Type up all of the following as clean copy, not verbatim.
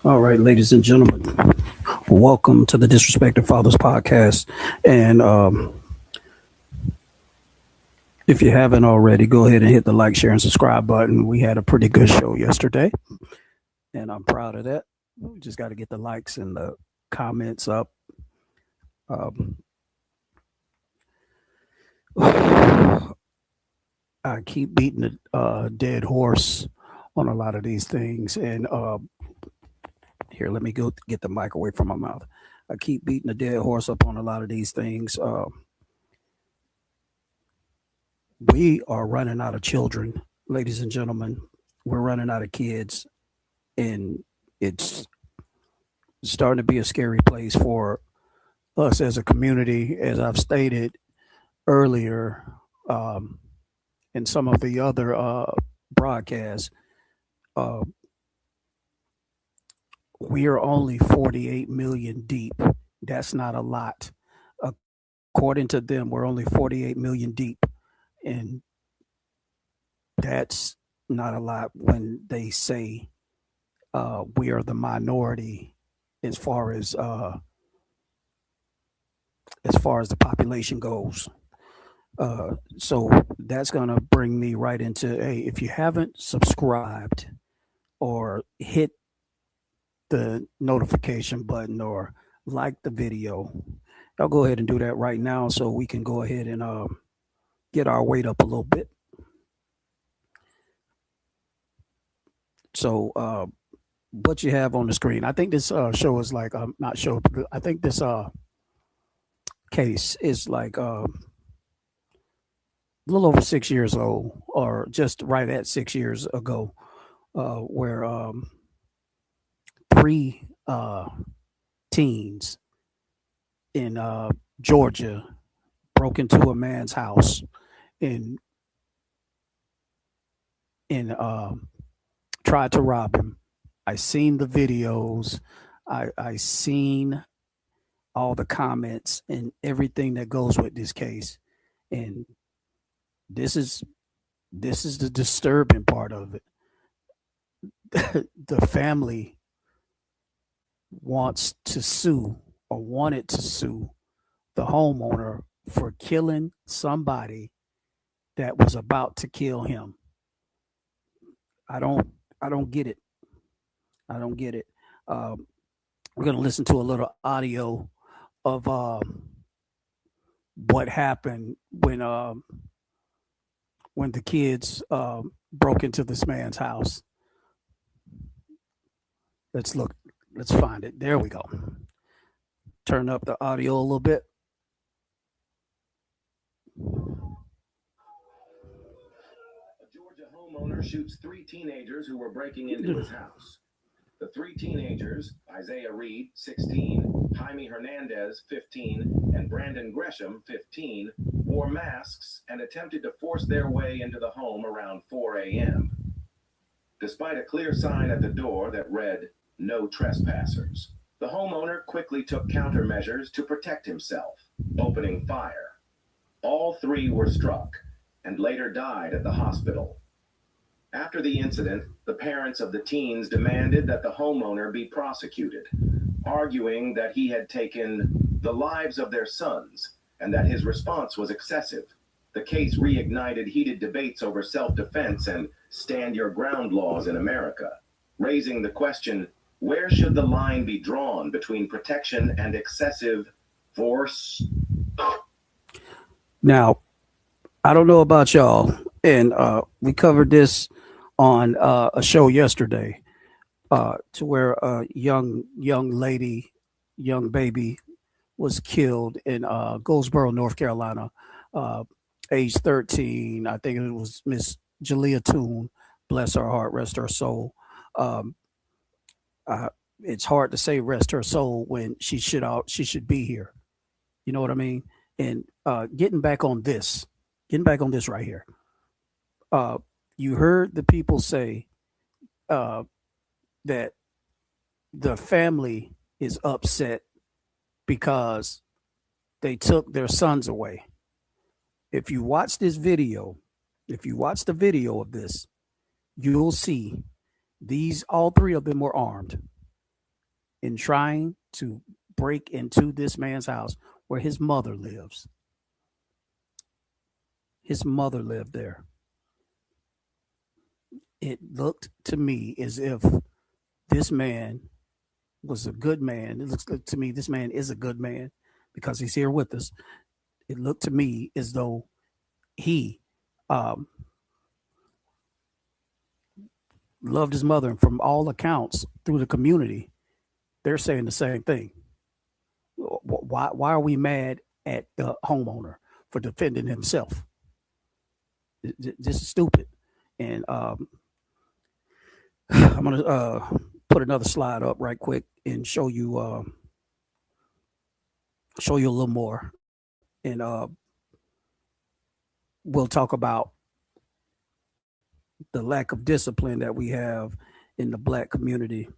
All right, ladies and gentlemen, welcome to the Disrespected Fathers podcast. And if you haven't already, go ahead and hit the like, share, and subscribe button. We had a pretty good show yesterday, and I'm proud of that. We just got to get the likes and the comments up. Um, I keep beating a dead horse on a lot of these things. And here, let me go get the mic away from my mouth. I keep beating a dead horse up on a lot of these things. We are running out of children, ladies and gentlemen. We're running out of kids, and it's starting to be a scary place for us as a community. As I've stated earlier, um, in some of the other broadcasts, uh, we are only 48 million deep. That's not a lot. According to them, we're only 48 million deep. And that's not a lot when they say we are the minority as far as the population goes. So that's gonna bring me right into, hey, if you haven't subscribed or hit the notification button or like the video, I'll go ahead and do that right now so we can go ahead and get our weight up a little bit. So what you have on the screen, I think this show is like not show. I think this case is like a little over 6 years old, or just right at 6 years ago, where three teens in Georgia broke into a man's house and and tried to rob him. I seen the videos. I seen all the comments and everything that goes with this case, and this is this is the disturbing part of it. The family wants to sue, or wanted to sue, the homeowner for killing somebody that was about to kill him. I don't I don't get it. I don't get it. Um, we're gonna listen to a little audio of what happened when the kids broke into this man's house. Let's look. Let's find it. There we go. Turn up the audio a little bit. A Georgia homeowner shoots three teenagers who were breaking into his house. The three teenagers, Isaiah Reed, 16, Jaime Hernandez, 15, and Brandon Gresham, 15, wore masks and attempted to force their way into the home around 4 a.m. Despite a clear sign at the door that read, "No trespassers," the homeowner quickly took countermeasures to protect himself, opening fire. All three were struck and later died at the hospital. After the incident, the parents of the teens demanded that the homeowner be prosecuted, arguing that he had taken the lives of their sons and that his response was excessive. The case reignited heated debates over self-defense and stand your ground laws in America, raising the question, where should the line be drawn between protection and excessive force? Now, I don't know about y'all, and we covered this on a show yesterday, to where a young lady, young baby, was killed in Goldsboro, North Carolina, uh, age 13. I think it was Miss Jalea Toon. Bless her heart, rest her soul. Um, uh, it's hard to say rest her soul when she should be here. You know what I mean? And getting back on this right here. Uh, you heard the people say uh, that the family is upset because they took their sons away. If you watch this video, if you watch the video of this, you'll see these all three of them were armed. in trying to break into this man's house where his mother lives. His mother lived there. It looked to me as if this man was a good man. It looks to me this man is a good man because he's here with us. It looked to me as though he um, loved his mother, and from all accounts through the community, they're saying the same thing. Why are we mad at the homeowner for defending himself? This is stupid. And I'm gonna put another slide up right quick and show you a little more, and we'll talk about the lack of discipline that we have in the black community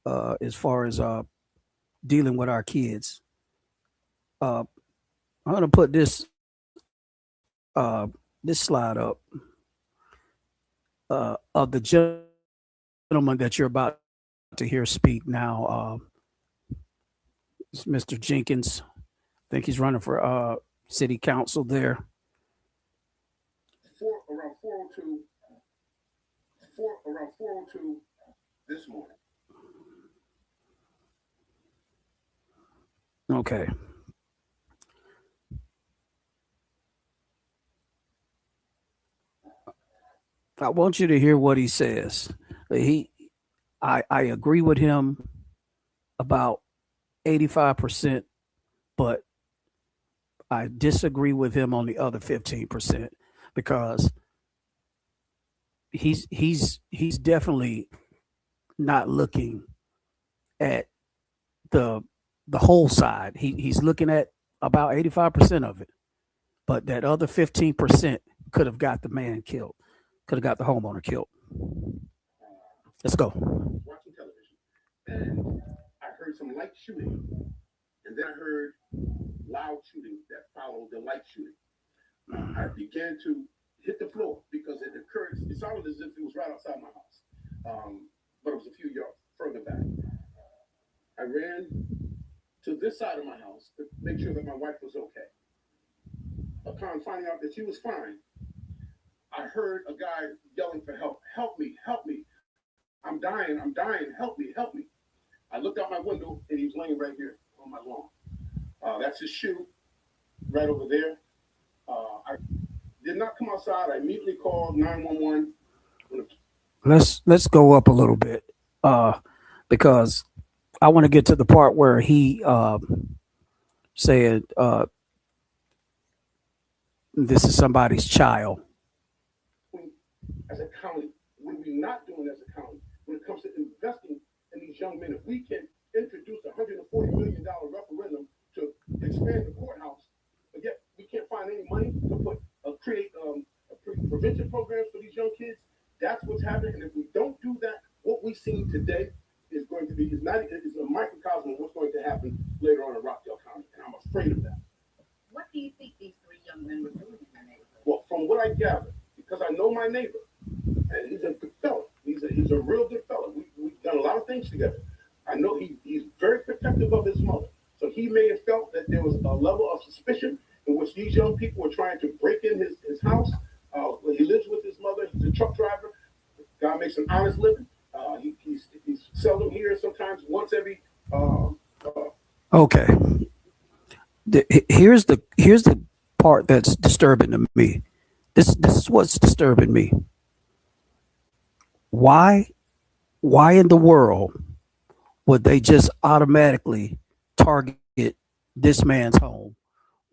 as far as dealing with our kids. I'm gonna put this slide up of the gentleman that you're about to hear speak now. It's Mr. Jenkins. I think he's running for city council there. Around 4:02 this morning. Okay. I want you to hear what he says. I agree with him about 85%, but I disagree with him on the other 15% because he's definitely not looking at the whole side. He's looking at about 85% of it, but that other 15% could have got the man killed, could have got the homeowner killed. Let's go. Watching television, and I heard some light shooting, and then I heard loud shooting that followed the light shooting. I began to hit the floor because it occurred. It sounded as if it was right outside my house, but it was a few yards further back. I ran to this side of my house to make sure that my wife was okay. Upon finding out that she was fine, I heard a guy yelling for help. Help me, help me. I'm dying, help me, help me. I looked out my window and he was laying right here on my lawn. That's his shoe right over there. I did not come outside. I immediately called 911. Let's go up a little bit because I want to get to the part where he said this is somebody's child. As a county, when we're not doing as a county, when it comes to investing in these young men, if we can introduce a $140 million referendum to expand the courthouse, but yet we can't find any money to create prevention programs for these young kids, that's what's happening. And if we don't do that, what we've seen today is going to be is a microcosm of what's going to happen later on in Rockdale County, and I'm afraid of that. What do you think these three young men were doing in your neighborhood? Well, from what I gather, because I know my neighbor, and he's a good fella. He's a real good fella. We've done a lot of things together. I know he's very protective of his mother. So he may have felt that there was a level of suspicion in which these young people were trying to break in his house. He lives with his mother. He's a truck driver. Guy makes an honest living. He's seldom here. Sometimes once every. Okay. Here's the part that's disturbing to me. This is what's disturbing me. Why in the world would they just automatically target this man's home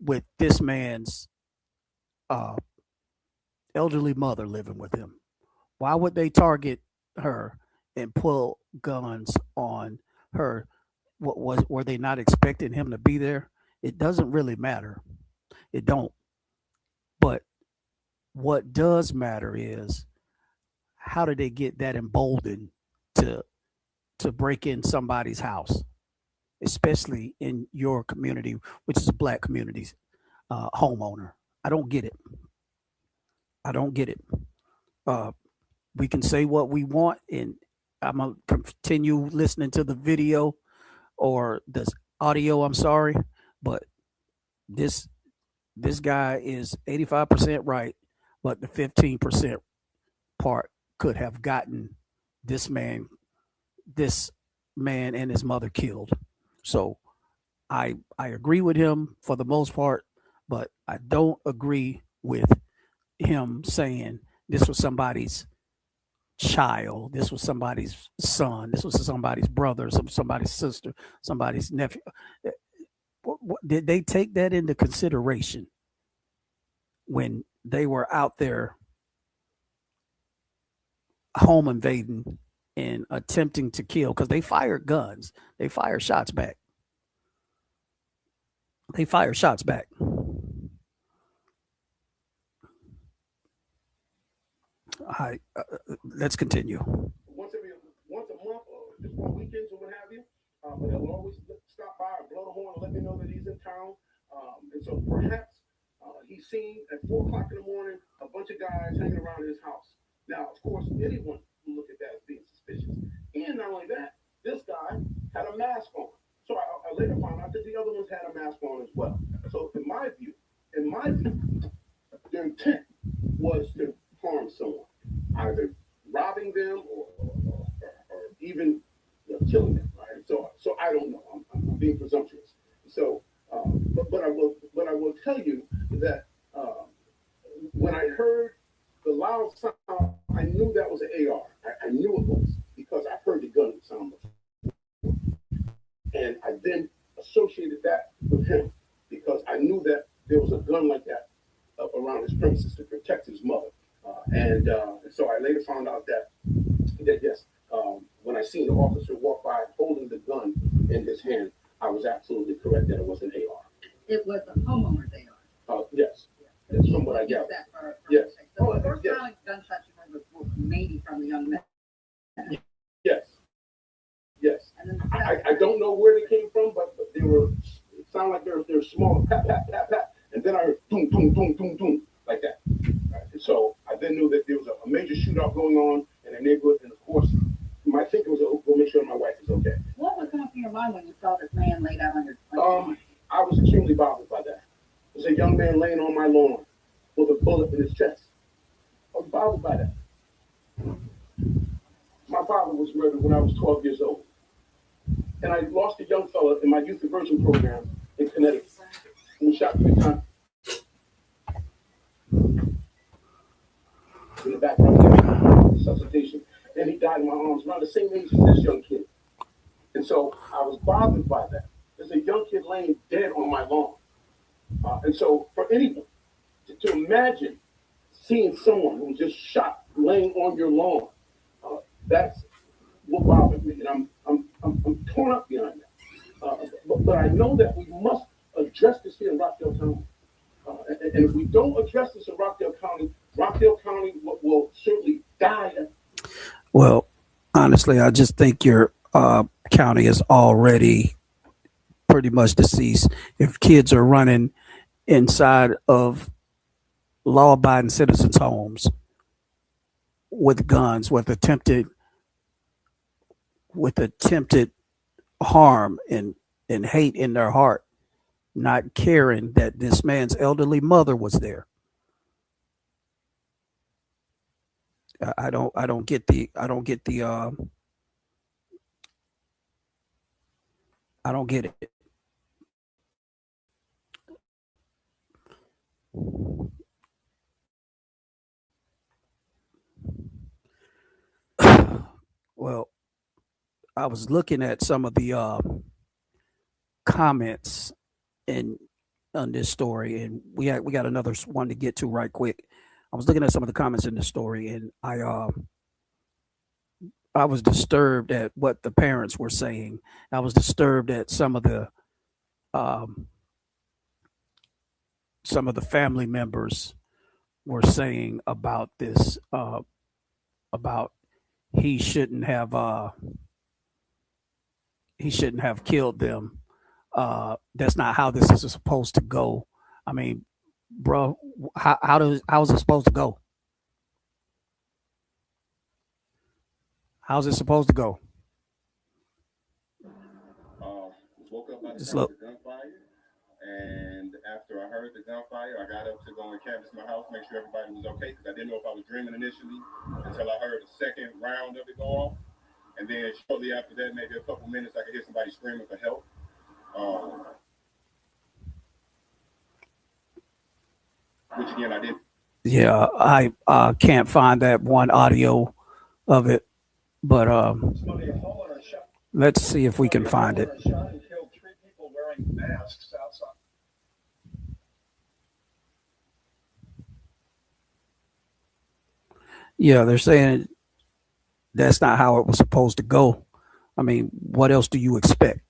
with this man's elderly mother living with him? Why would they target her and pull guns on her? Were they not expecting him to be there? It doesn't really matter. It don't. But what does matter is how did they get that emboldened to break in somebody's house, especially in your community, which is a black community's homeowner? I don't get it. I don't get it. We can say what we want, and I'm gonna continue listening to the video or the audio. I'm sorry, but this this guy is 85% right, but the 15% part could have gotten this man this man and his mother killed. So I agree with him for the most part, but I don't agree with him saying this was somebody's child, this was somebody's son, this was somebody's brother, somebody's sister, somebody's nephew. Did they take that into consideration when they were out there home invading and attempting to kill? Because they fired guns, they fired shots back. They fired shots back. I let's continue. Once a month or just on weekends or what have you. But they'll always stop by or blow the horn and let me know that he's in town. And so perhaps he's seen at 4 o'clock in the morning a bunch of guys hanging around his house. Now, of course, anyone will look at that as being suspicious. And not only that, this guy had a mask on. So I later found out that the other ones had a mask on as well. So in my view, their intent was to harm someone, either robbing them or even killing them. Right? So I don't know. I'm being presumptuous. So, but I will tell you that when I heard the loud sound, I knew that was an AR. I knew it was because I heard the gun sound before. And I then associated that with him because I knew that there was a gun like that up around his premises to protect his mother. And so I later found out that yes, when I seen the officer walk by holding the gun in his hand, I was absolutely correct that it was an AR. It was a homeowner's AR. Yes. That's from what I Use got. that for Yes. So the first Yes. round of gunshots you heard was maybe from the young man. Yes. Yes. And then the I second- don't know where they came from, but they were, it sounded like they were small, pat, pat, pat, pat. And then I heard boom, boom, boom, boom, boom, like that. Right. And so I then knew that there was a major shootout going on in the neighborhood. And of course, my thinking was, oh, go make sure my wife is okay. What was going through your mind when you saw this man laid out on your I was extremely bothered by that. There's a young man laying on my lawn with a bullet in his chest. I was bothered by that. My father was murdered when I was 12 years old. And I lost a young fella in my youth diversion program in Connecticut who was shot 3 times in the background, resuscitation. And he died in my arms around the same age as this young kid. And so I was bothered by that. There's a young kid laying dead on my lawn. And so for anyone to imagine seeing someone who was just shot laying on your lawn, that's what bothered me. And I'm torn up behind that. But I know that we must address this here in Rockdale County. And if we don't address this in Rockdale County will certainly die. Well, honestly, I just think your county is already pretty much deceased. If kids are running inside of law-abiding citizens' homes with guns, with attempted harm and hate in their heart, not caring that this man's elderly mother was there. I don't get the I don't get it. Well, I was looking at some of the comments in on this story, and we got another one to get to right quick. I was looking at some of the comments in the story, and I was disturbed at what the parents were saying. I was disturbed at um, some of the family members were saying about this, about he shouldn't have killed them. That's not how this is supposed to go. I mean, bro, how's it supposed to go? How's it supposed to go? Just look. gunfire. And after I heard the gunfire, I got up to go and canvass my house, make sure everybody was okay, because I didn't know if I was dreaming initially until I heard the second round of it go off. And then shortly after that, maybe a couple minutes, I could hear somebody screaming for help. Which again, I didn't. Yeah, I can't find that one audio of it, but let's see if we can find it. Shot and killed 3 people wearing masks outside. Yeah, they're saying that's not how it was supposed to go. I mean, what else do you expect?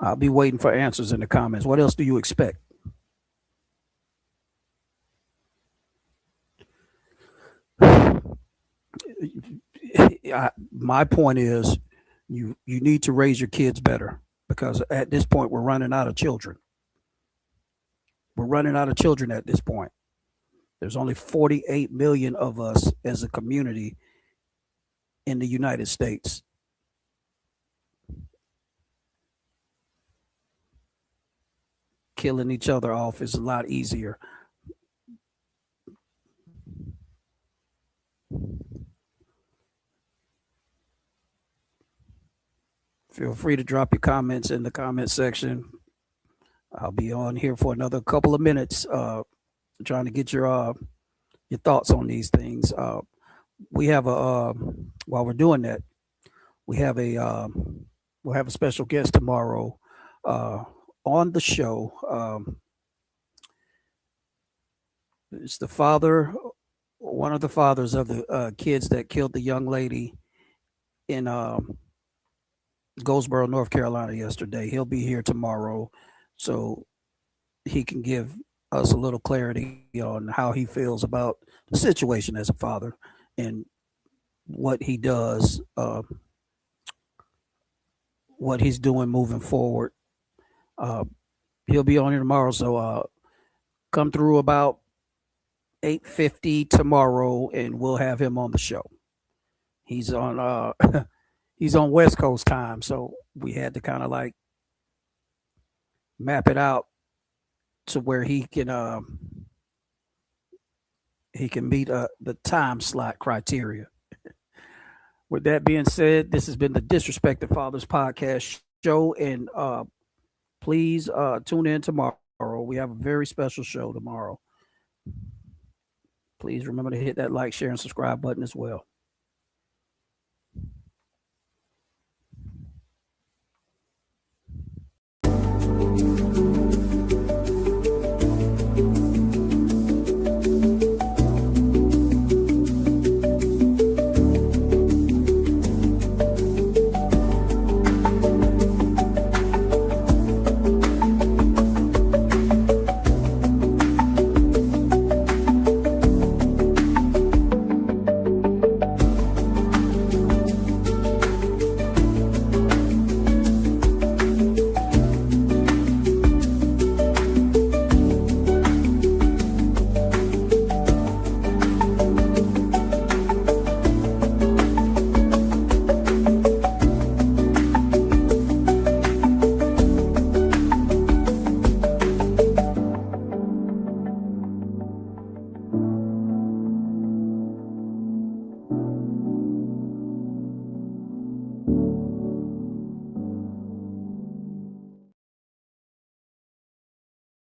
I'll be waiting for answers in the comments. What else do you expect? My point is you need to raise your kids better, because at this point we're running out of children. We're running out of children at this point. There's only 48 million of us as a community in the United States. Killing each other off is a lot easier. Feel free to drop your comments in the comment section. I'll be on here for another couple of minutes, trying to get your thoughts on these things. We have while we're doing that, we'll have a special guest tomorrow on the show. It's the father, one of the fathers of the kids that killed the young lady in Goldsboro, North Carolina yesterday. He'll be here tomorrow, so he can give us a little clarity on how he feels about the situation as a father and what he does, what he's doing moving forward. He'll be on here tomorrow, so come through about 8:50 tomorrow, and we'll have him on the show. He's on he's on West Coast time, so we had to kind of like map it out to where he can meet the time slot criteria. With that being said, this has been the Disrespected Fathers podcast show, and please tune in tomorrow. We have a very special show tomorrow. Please remember to hit that like, share, and subscribe button as well.